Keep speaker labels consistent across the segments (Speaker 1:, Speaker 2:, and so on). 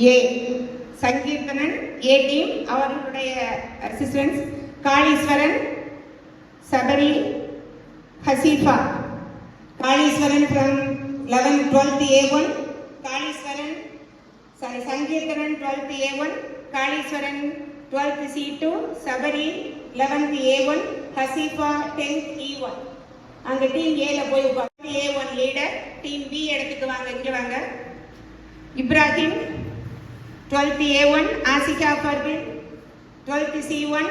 Speaker 1: A Sankeerthanan A team அவர்களுடைய assistants Kaliswaran, Sabari, Hasifa. Kaliswaran from 11th 12th A1, Kaliswaran Sankeerthanan 12th A1, Kaliswaran 12th C2, Sabari 11th A1, Hasifa 10th E1. அங்க team ஏல போய் உட்கார்ந்து A1 leader, team B இடத்துக்கு வாங்க, இங்க வாங்க. Ibrahim 12th A1, Asika Parveen 12th C1,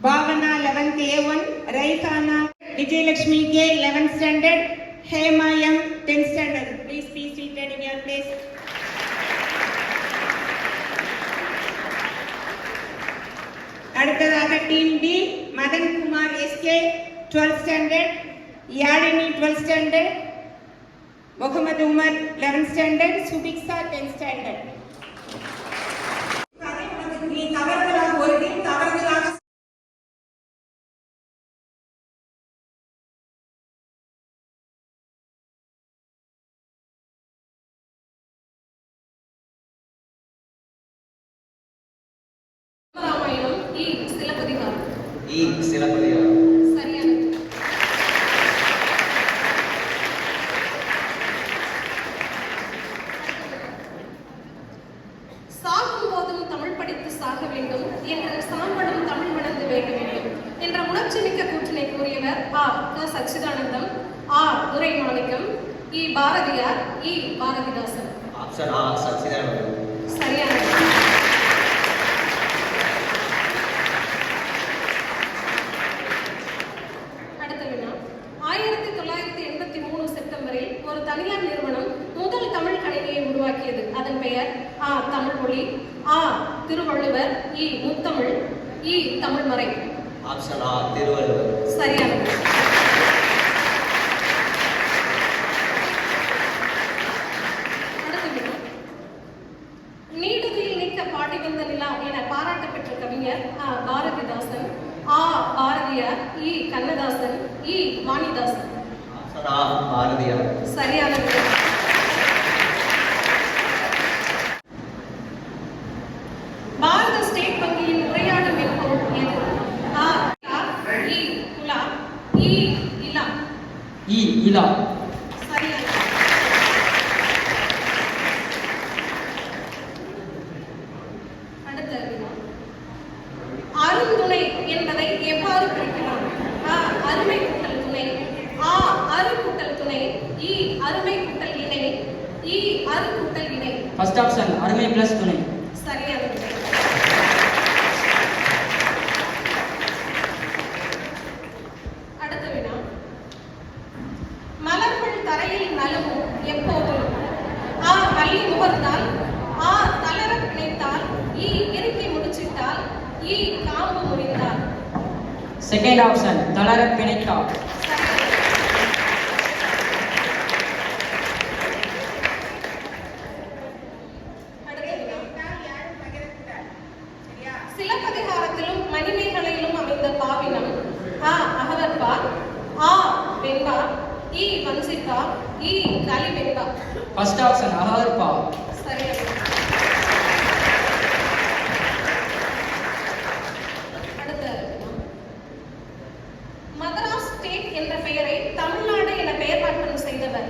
Speaker 1: Bhavana 11th A1, Raihana, Vijayalakshmi K 11th standard, Hema M 10th standard. Please be seated in your place. அடுத்ததாக team B Madan Kumar SK 12th standard, Yazhini 12th standard, Mohammed Umar 11th standard, Subiksha 10th standard. நீ தவறுதலாக ஒரு team தவறுதலாக
Speaker 2: சிலப்பதிகாரம்.
Speaker 3: சரியானது. சாகும் போதும் தமிழ் படித்து சாக வேண்டும் என்ற சாம்பலும் தமிழ் மணந்து வேக வேண்டும் என்ற உணர்ச்சி மிக்க கூற்றினை கூறியவர் ஆ க சச்சிதானந்தம், ஆ துரை மாணிக்கம், இ பாரதியார், இ பாரதிதாசன்.
Speaker 2: ஆப்ஷன் ஆ சச்சிதானந்தம்.
Speaker 3: சரியானது. அடுத்த வினா. 1983 செப்டம்பரில் ஒரு தனியார் நிறுவனம் முதல் தமிழ் கணினியை உருவாக்கியது. அதன் பெயர் ஆ தமிழ் மொழி, ஆ திருவள்ளுவர், இ முத்தமிழ், இ தமிழ்மறை.
Speaker 2: ஆப்ஷன் ஆ திருவள்ளுவர்.
Speaker 3: சரியானது. அடுத்த வினா. நீடுதில் நிற்க பாடி வந்த நிலா என பாராட்ட பெற்ற கவிஞர் ஆ பாரதிதாசன், ஆ பாரதியார், இ கண்ணதாசன், இ வாணிதாசன்.
Speaker 2: ஆப்ஷன் ஆ பாரதியார்.
Speaker 3: சரியானது. பாரத ஸ்டேட் வங்கியின் உரையாடும் மென்பொருள் எது? ஆ இ குலா, இ இலா.
Speaker 4: இ இலா.
Speaker 3: சரியானது. அடுத்த வினா. அருந்துணை என்பதை எவ்வாறு குறிக்கலாம்? ஆ அருமை கூட்டல் துணை, ஆ அரு கூட்டல் துணை, இ அருமை கூட்டல் இணை, இ அரு கூட்டல் இணை.
Speaker 4: ஃபர்ஸ்ட் ஆப்ஷன் அருமை பிளஸ் துணை.
Speaker 3: சரியானது. அடுத்த வினா. மலர்கள் தரையில் நழுவும் எப்போதும்? ஆ அள்ளி முகர்ந்தால், ஆ தளர பிணைத்தால், இ இறுக்கி முடிச்சிட்டால், இ காம்பு முறிந்தால்.
Speaker 4: செகண்ட் ஆப்ஷன் தளர பிணைத்தா.
Speaker 3: சிலப்பதிகாரத்திலும் மணிமேகலையிலும் அமைந்த பாவினம் ஆ அகவற்பா, ஆ வெண்பா, இ வஞ்சிகா, இ கலிவெண்பா.
Speaker 4: First option அகவற்பா.
Speaker 3: சரியானது. அடுத்த மதராஸ் ஸ்டேட் என்ற பெயரை தமிழ்நாடு என பெயர் மாற்றம் செய்தவர்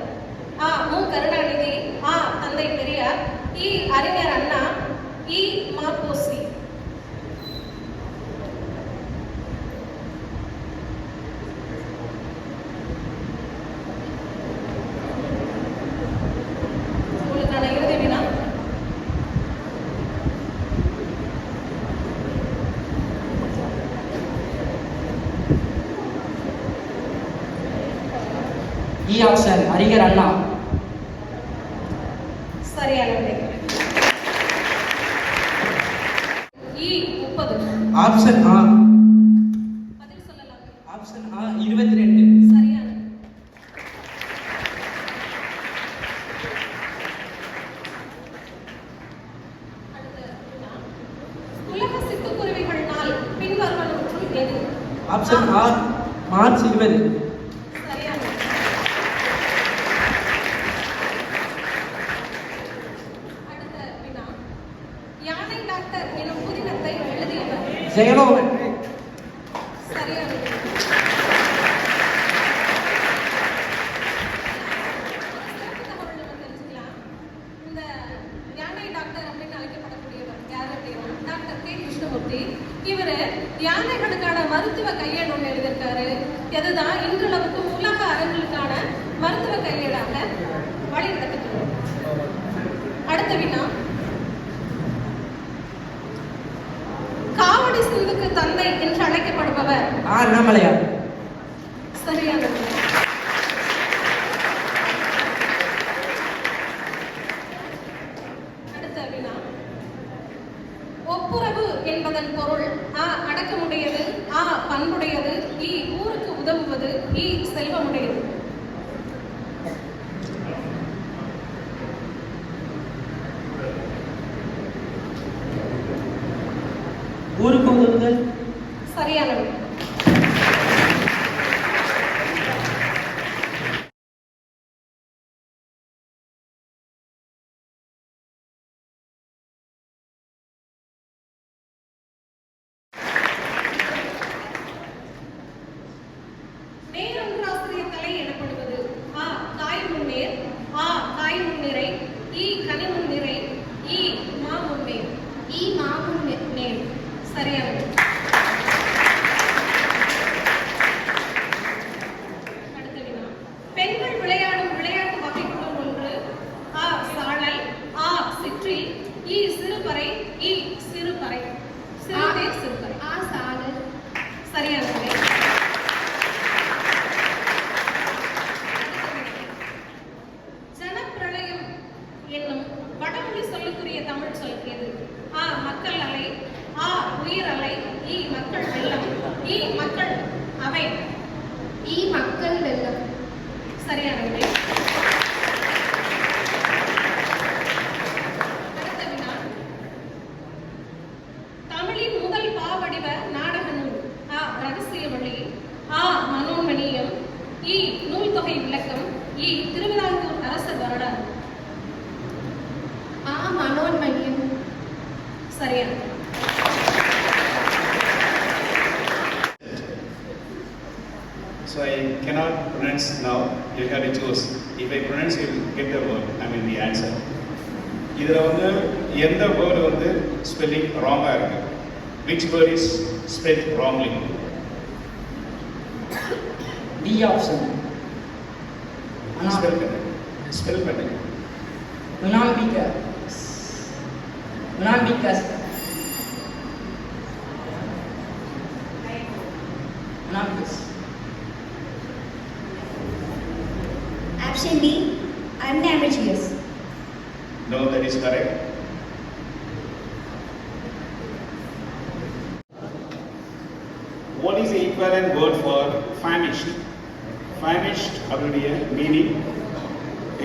Speaker 3: ஆ மு கருணாநிதி, ஆ தந்தை பெரியார், இ அறிஞர் அண்ணா, இ மாப்போசி. உங்களுக்கான இறுதி வினா.
Speaker 4: இ ஆப்ஷன் அறிஞர் அண்ணா.
Speaker 3: சரியானது. இ 30.
Speaker 4: ஆப்ஷன் ஆ.
Speaker 3: பதில் சொல்லலாம்.
Speaker 4: ஆப்ஷன் ஆ 22.
Speaker 3: சரியானது. அடுத்த வினா. உலக சிட்டுக்குருவிகள் நாள் பின்வருவனவற்றுள் எது?
Speaker 4: ஆப்ஷன் ஆ மார்ச் 20.
Speaker 3: சரியானது. அடுத்த வினா.
Speaker 4: ஜெயமோகன்.
Speaker 3: சரியானது. சிறப்பு தகவல் நம்ம தெரிஞ்சுக்கலாம். இந்த யானை டாக்டர் அப்படின்னு அழைக்கப்படக்கூடியவர் யார் அப்படின்னா டாக்டர் கே. கிருஷ்ணமூர்த்தி. இவர் யானைகளுக்கான மருத்துவ கையேடு ஒன்று எழுதியிருக்காரு. அதுதான் இன்றளவுக்கு உலக அரங்குகளுக்கான மருத்துவ கையேடாக வழி நடத்திட்டு இருக்கு. அடுத்த வினா, காவடி சிந்துக்கு தந்தை என்று அழைக்கப்படுபவர்
Speaker 4: அண்ணாமலையார்.
Speaker 3: சரியானது. அடுத்த வினா, ஒப்புரவு என்பதன் பொருள் அ அடக்கமுடையது, ஆ பண்புடையது, இ ஊருக்கு உதவுவது, இ செல்வமுடையது.
Speaker 4: ஊருக்கு உதவுதல்.
Speaker 3: சரியானது. நேரொன்றாசிரியர் கலை எனப்படுவது ஆ காய் முன்னேர், ஆ காய் முன்னிறை, இ கனி முன்னிறை, இ மா முன்னேர். இ மா முன்னேர். சரியானது. அடுத்த வினா, பெண்கள் விளையாடும் விளையாட்டு வகைக்குள் ஒன்று ஆ சாழல், ஆ சிற்றில், இ சிறுபறை, இ சிறுபறை. சிறுதே சிறுபறை. ஆ சாழல். சரியானது. ஜனப்பிரளயம் என்னும் வடமொழி சொல்லுக்குரிய தமிழ் சொல் எது? ஆ மக்கள் அலை, ஆ உயிர் அலை, இ மக்கள் வெள்ளம், இ மக்கள் அவை. இ மக்கள் வெள்ளம். சரியான விடை. அடுத்த வினா, தமிழின் முதல் பாவடிவ நாடக நூல் ஆ ரகசிய வழி, ஆ மனோன்மணியம், இ நூல் தொகை விளக்கம், இ திருவிதாங்கூர் அரசர் வரலாறு. ஆ மனோன்மணியம். சரியானது.
Speaker 5: So I cannot pronounce now. You have to choose. If I pronounce, you will get the word. I mean the answer. இதில் வந்து எந்த வேர்டு வந்து ஸ்பெல்லிங் ராங்காக இருக்கு? Which word is spelled wrongly?
Speaker 4: D option.
Speaker 5: Spell பண்ணுங்க. Spell பண்ணுங்க.
Speaker 4: Unambika. Unambika.
Speaker 6: Option D, unambiguous.
Speaker 5: No, that is correct. What is the equivalent word for famished? Famished அப்படிய meaning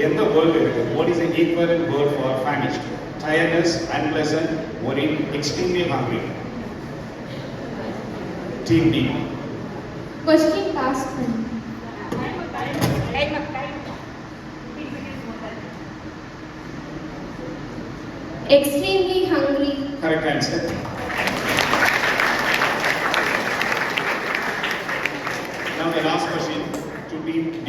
Speaker 5: எந்த word இருக்கு? What is the equivalent word for famished? Tiredness, unpleasant, worried, extremely hungry. Team D.
Speaker 6: Question past one. Extremely hungry.
Speaker 5: Correct answer. Now the last question to team D.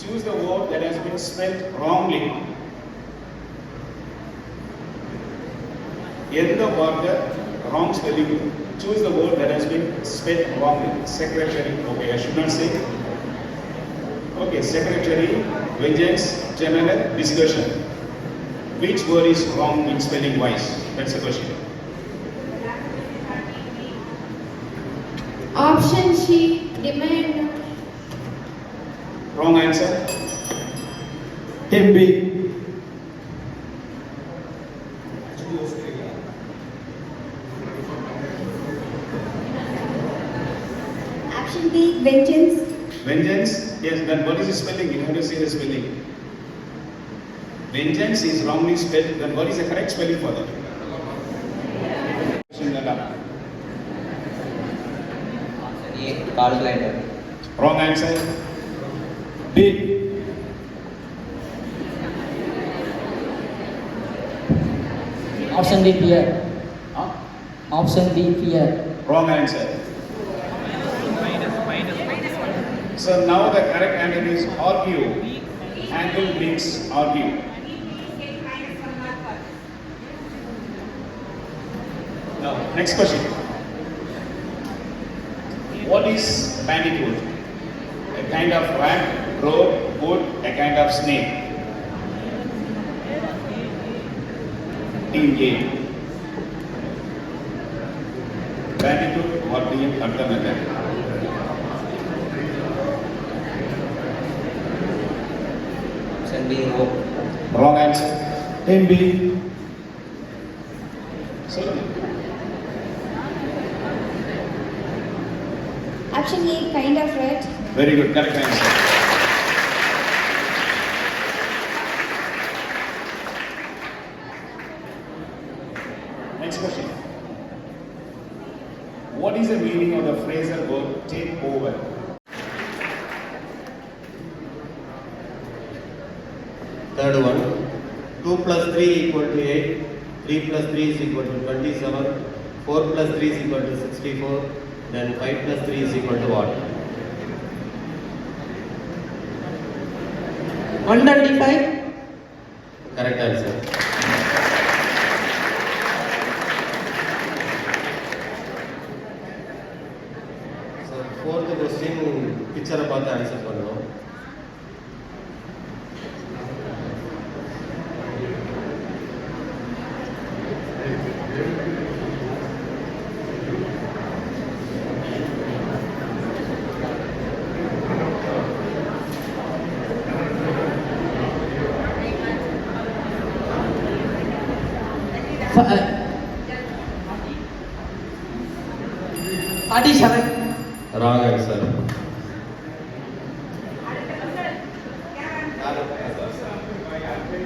Speaker 5: Choose the word that has been spelled wrongly. எந்த வார்த்தை wrong spelling? Choose the word that has been spelled wrongly. Secretary. Okay, I should not say. Okay, secretary, vengeance, general, discussion. Which word is wrong in spelling wise? That's the question.
Speaker 6: Option C, demand.
Speaker 5: Wrong answer.
Speaker 7: Team B.
Speaker 6: Option B, vengeance.
Speaker 5: Vengeance, yes, then what is the spelling? You have to say the spelling. Vengeance is wrongly spelled, then what is the correct spelling for that?
Speaker 2: Option A, Carl Grinder.
Speaker 5: Wrong answer.
Speaker 7: B.
Speaker 4: Option D, Pierre. Option B, fear.
Speaker 5: Wrong answer. So now the correct answer is argue. Angle means argue. Now, next question. What is bandicoot? A kind of rat, road, wood, a kind of snake. Team A. Bandicoot or team alternative.
Speaker 2: Option B, rope.
Speaker 5: Wrong answer.
Speaker 7: Team B.
Speaker 5: சொல்லுங்க.
Speaker 6: Option A, kind of rat.
Speaker 5: Very good, correct answer. Next question. What is the meaning of the phrasal verb take over?
Speaker 8: Third one, 2 plus 3 equal to 8, 3 plus 3 is equal to 27, 4 plus 3 is equal to 64, then 5 plus 3 is equal to what?
Speaker 4: 125.
Speaker 8: Correct answer. So fourth question, picture பார்த்து answer பண்ணணும்.
Speaker 4: Party 7.
Speaker 8: Wrong answer.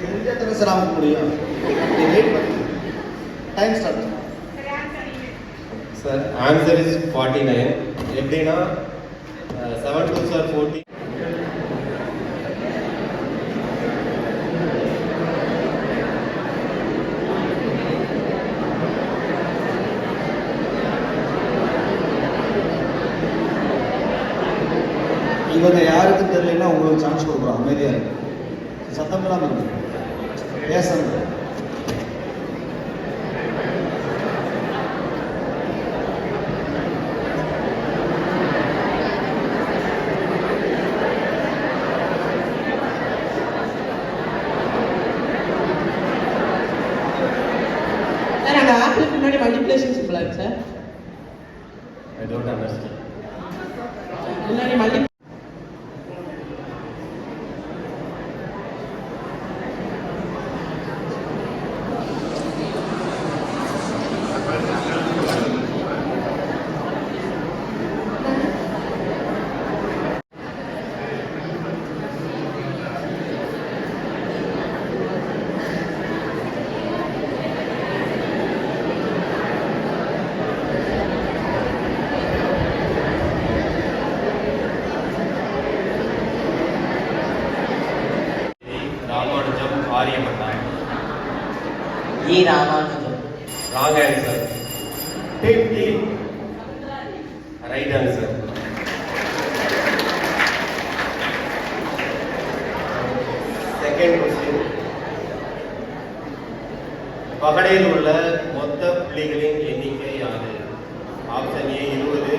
Speaker 7: தெரிஞ்ச எத்தனை sir ஆக முடியும்? Wait பண்ணு. Time start.
Speaker 8: Sir, answer is 49. எப்படின்னா 7 2s are 40.
Speaker 7: இவங்க யாருக்கும் தெரியலன்னா உங்களுக்கு சான்ஸ் கொடுக்குறோம். அமைதியா இருக்கு. சத்தம் இல்லாம இருக்கு. பேசுங்க.
Speaker 4: சார் அந்த ஆப்பிளுக்கு முன்னாடி மல்டிப்ளிகேஷன் சிம்பிளா இருக்கு சார்.
Speaker 8: I don't understand.
Speaker 4: முன்னாடி multi
Speaker 8: Ramanujam Aryabhatta.
Speaker 2: E, Ramanujam.
Speaker 8: Wrong answer.
Speaker 7: Team D.
Speaker 8: Right answer. Second question. பகடையில் உள்ள மொத்த புள்ளிகளின் எண்ணிக்கை யாது? Option A 20,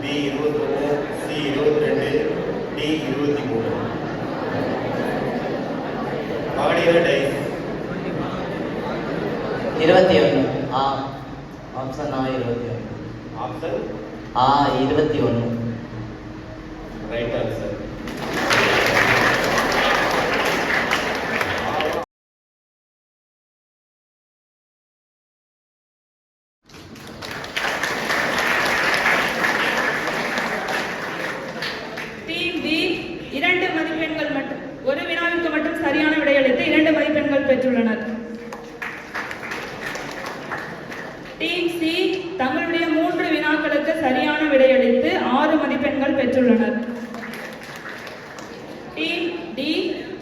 Speaker 8: B 21, C 22, D 23. பகடையில் டைஸ்
Speaker 2: 21. ஆ. ஆப்ஷன் ஆ 21.
Speaker 8: ஆப்ஷன்
Speaker 2: ஆ 21.
Speaker 8: Right answer.
Speaker 9: டீம் பி 2 மதிப்பெண்கள் மட்டும் ஒரு வினாவிற்கு மட்டும் சரியான விடையளித்து 2 மதிப்பெண்கள் பெற்றுள்ளனர். டீம் சி தங்களுடைய 3 வினாக்களுக்கு சரியான விடையளித்து 6 மதிப்பெண்கள் பெற்றுள்ளனர். டீம் டி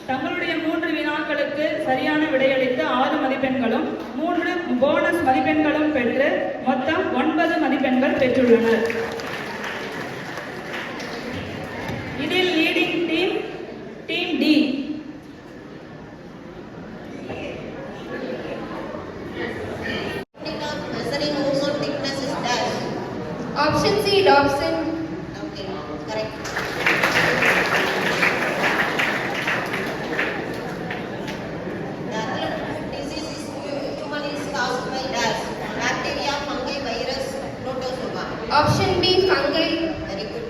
Speaker 9: தங்களுடைய 3 வினாக்களுக்கு சரியான விடையளித்து 6 மதிப்பெண்களும் 3 போனஸ் மதிப்பெண்களும் பெற்று மொத்தம் 9 மதிப்பெண்கள் பெற்றுள்ளனர். இதில் leading team team D.
Speaker 6: Measuring ozone thickness is dash.
Speaker 3: Option C, Dobson.
Speaker 6: Okay, correct. The other disease is human is caused by dash. Bacteria, fungi, virus, protozoa.
Speaker 3: Option B, fungi.
Speaker 6: Very good.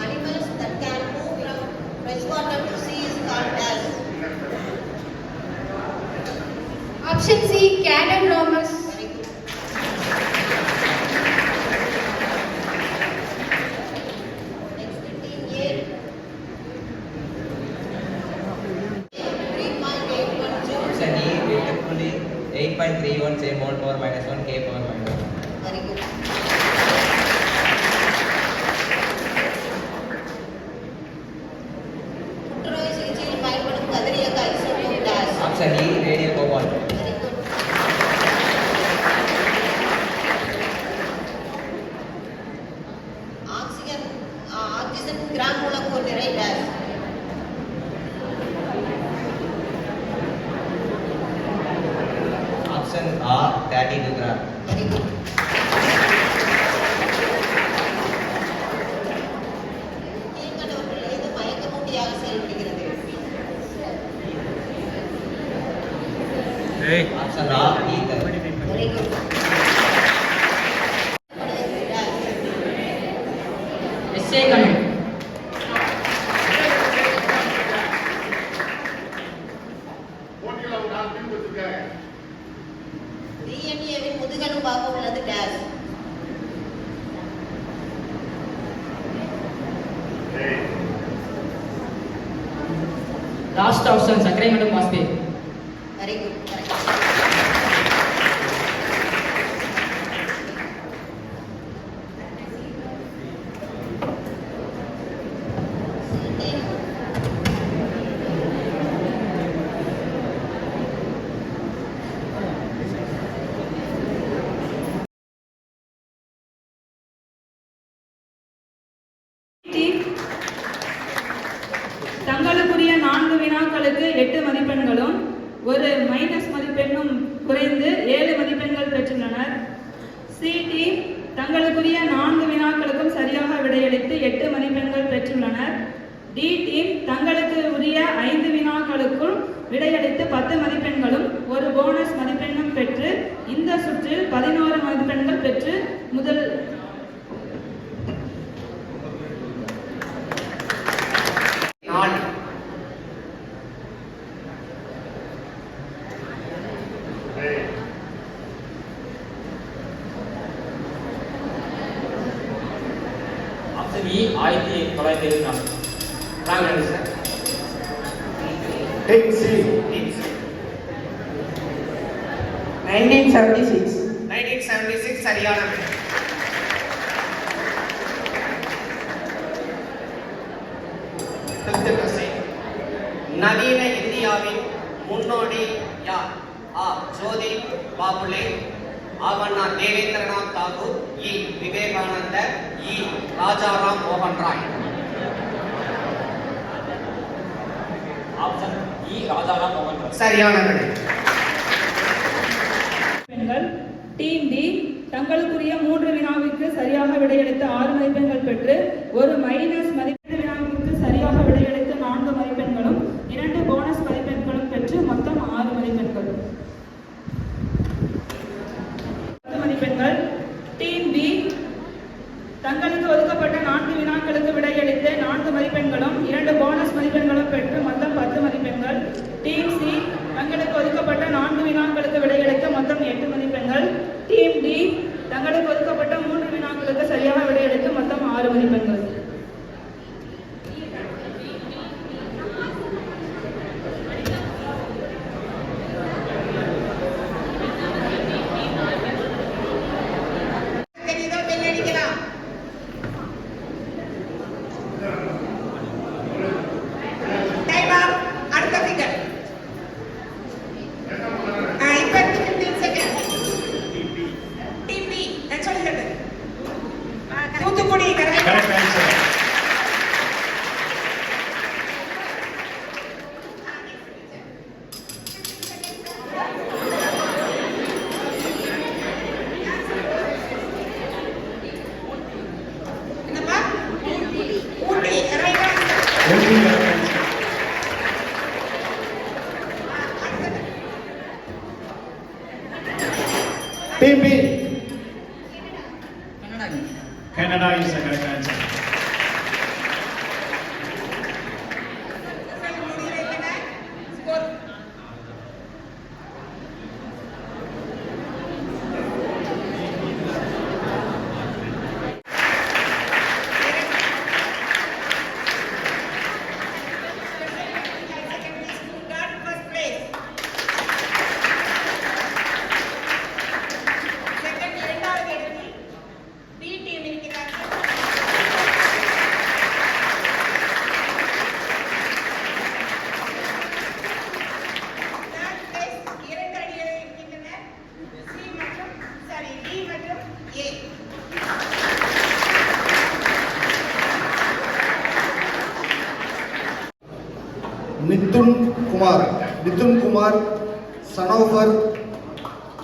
Speaker 6: Animals that can move from freshwater to sea is called dash.
Speaker 3: Option C, cat and Romus.
Speaker 6: Very good. Next, team A. 3.81 joules.
Speaker 2: Option E, beautifully 8.31 say mole power minus 1 K power minus 1.
Speaker 6: Very good. புற்றுநோய் சிகிச்சையில் பயன்படும் கதிரியக்க isotope dash.
Speaker 2: Option E, radial cobalt.
Speaker 6: Very good. Oxygen gram மூலக்கூறு நிறை dash.
Speaker 2: Option R, 32 gram.
Speaker 6: Very good. கீழ்க்கண்டவற்றில் எது மயக்கமூட்டியாக செயல்படுகிறது?
Speaker 2: Option R, ether.
Speaker 6: Very good.
Speaker 9: எஸ்ஏ கணக்கு.
Speaker 6: டிஎன்ஏவின் முதுகெலும்பாக உள்ளது dash.
Speaker 9: லாஸ்ட் ஆப்ஷன் சர்க்கரை மற்றும் phosphate.
Speaker 6: Very good. Correct.
Speaker 9: Team தங்களுக்குரிய 4 வினாக்களுக்கு 8 மதிப்பெண்களும் ஒரு மைனஸ் மதிப்பெண்ணும் குறைந்து 7 மதிப்பெண்கள் பெற்றுள்ளனர். சி டீம் தங்களுக்குரிய 4 வினாக்களுக்கும் சரியாக விடையளித்து 8 மதிப்பெண்கள் பெற்றுள்ளனர். டி டீம் தங்களுக்கு உரிய 5 வினாக்களுக்குள் விடையளித்து 10 மதிப்பெண்களும் ஒரு போனஸ் மதிப்பெண்ணும் பெற்று இந்த சுற்றில் 11 மதிப்பெண்கள் பெற்று முதல்
Speaker 2: Option E, 1974. Wrong answer.
Speaker 5: Take C.
Speaker 1: 1976.
Speaker 2: 1976 சரியான விடை.
Speaker 10: நவீன இந்தியாவின் முன்னோடி யார்? ஆ ஜோதி பாபுலே, ஆவண்ணா தேவேந்திரநாத் தாகூர், இ விவேகானந்தர், இ ராஜாராம் மோகன் ராய்.
Speaker 2: ஆப்ஷன் இ, ராஜாராம் மோகன் ராய்.
Speaker 10: சரியான விடை.
Speaker 9: மதிப்பெண்கள். டீம் டி தங்களுக்குரிய 3 வினாவிற்கு சரியாக விடையளித்து 6 மதிப்பெண்கள் பெற்று ஒரு மைனஸ் மதிப்பெண் வினாவிற்கு சரியாக விடையளித்து 4 மதிப்பெண்களும் 2 போனஸ் மதிப்பெண்களும் பெற்று மொத்தம் 6 மதிப்பெண்கள். 10 மதிப்பெண்கள். டீம் பி தங்களுக்கு ஒதுக்கப்பட்ட 4 வினாக்களுக்கு விடையளித்து 4 மதிப்பெண்களும் 2 போனஸ் மதிப்பெண்களும் பெற்று மொத்தம் 10 மதிப்பெண்கள். டீம் சி தங்களுக்கு ஒதுக்கப்பட்ட 4 வினாக்களுக்கு விடையளித்து மொத்தம் 8 மதிப்பெண்கள். டீம் டி தங்களுக்கு ஒதுக்கப்பட்ட 3 வினாக்களுக்கு சரியாக விடையளித்து மொத்தம் 6 மதிப்பெண்கள்.
Speaker 5: Every correct answer.
Speaker 7: Team B.
Speaker 5: Canada is the correct answer.
Speaker 7: Mithun Kumar, சனோபர்,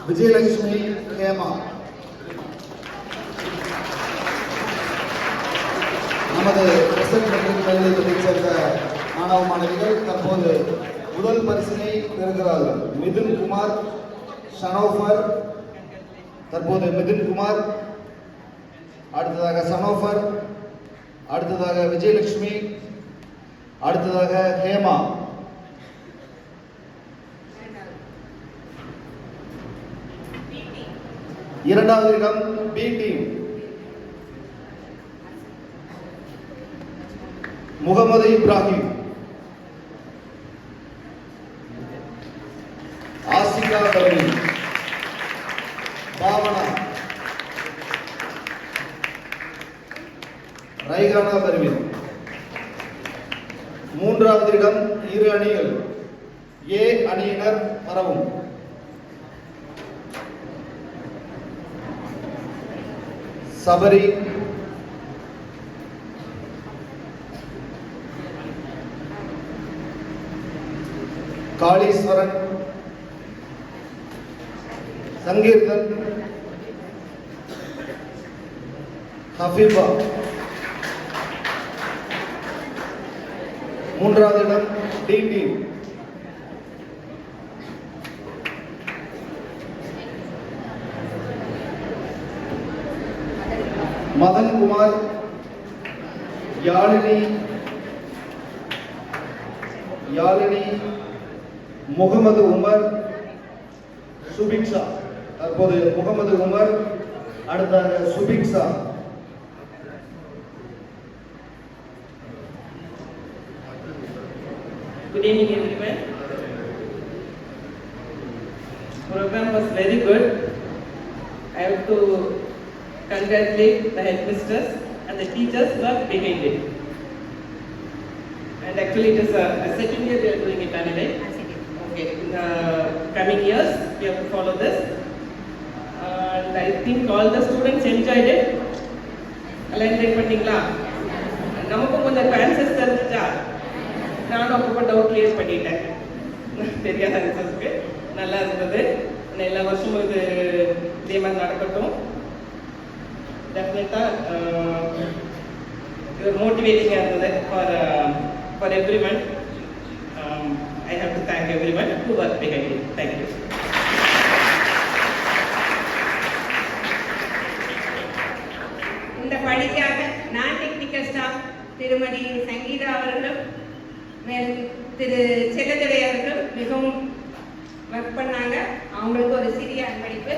Speaker 7: Vijayalakshmi, Hema. நமது ரிசல்ட் பள்ளியை சேர்ந்த மாணவ மாணவிகள் தற்போது முதல் பரிசினை பெறுகிறார்கள். மிதுன் குமார், சனோபர், தற்போது மிதுன் குமார், அடுத்ததாக சனோபர், அடுத்ததாக விஜயலட்சுமி, அடுத்ததாக ஹேமா. இரண்டாவது இடம் பி டீம். முகமது இப்ராஹிம், ஆசிகா பர்வீன், பாவனா, ரைகானா பர்வீன். மூன்றாவது இடம் இரு அணிகள். ஏ அணியினர் பரவும். சபரி, காளீஸ்வரன், சங்கீர்தன், ஹபீபா. மூன்றாவது இடம் டி டீம். மதன் குமார், யாழினி, முகமது உமர், சுபிக்ஷா. தற்போது முகமது உமர், அடுத்ததாக Subiksha.
Speaker 4: Good evening, everyone. Program was very good. I have to congratulate the headmistress and the teachers who are behind it. And actually, it is the second year we are doing it anyway. Okay, in the coming years, we have to follow this. And I think all the students enjoyed it. Alignment பண்ணீங்களா? நமக்கும் கொஞ்சம் answers தெரிஞ்சிச்சா? நானும் அப்பப்போ doubt clear பண்ணிட்டேன். தெரியாத ஆன்சர்ஸ்க்கு நல்லா இருந்தது. எல்லா வருஷமும் இது இதே மாதிரி நடக்கட்டும். டெஃபினட்டாக இது மோட்டிவேட்டிங்காக இருந்தது for every one. I have to thank every one who work behind it. Thank you.
Speaker 1: இந்த பணிக்காக நான் டெக்னிக்கல் ஸ்டாஃப் திருமதி சங்கீதா அவர்களும் திரு செல்லதுரை அவர்களும் மிகவும் ஒர்க் பண்ணாங்க. அவங்களுக்கு ஒரு சிறிய அன்பளிப்பு.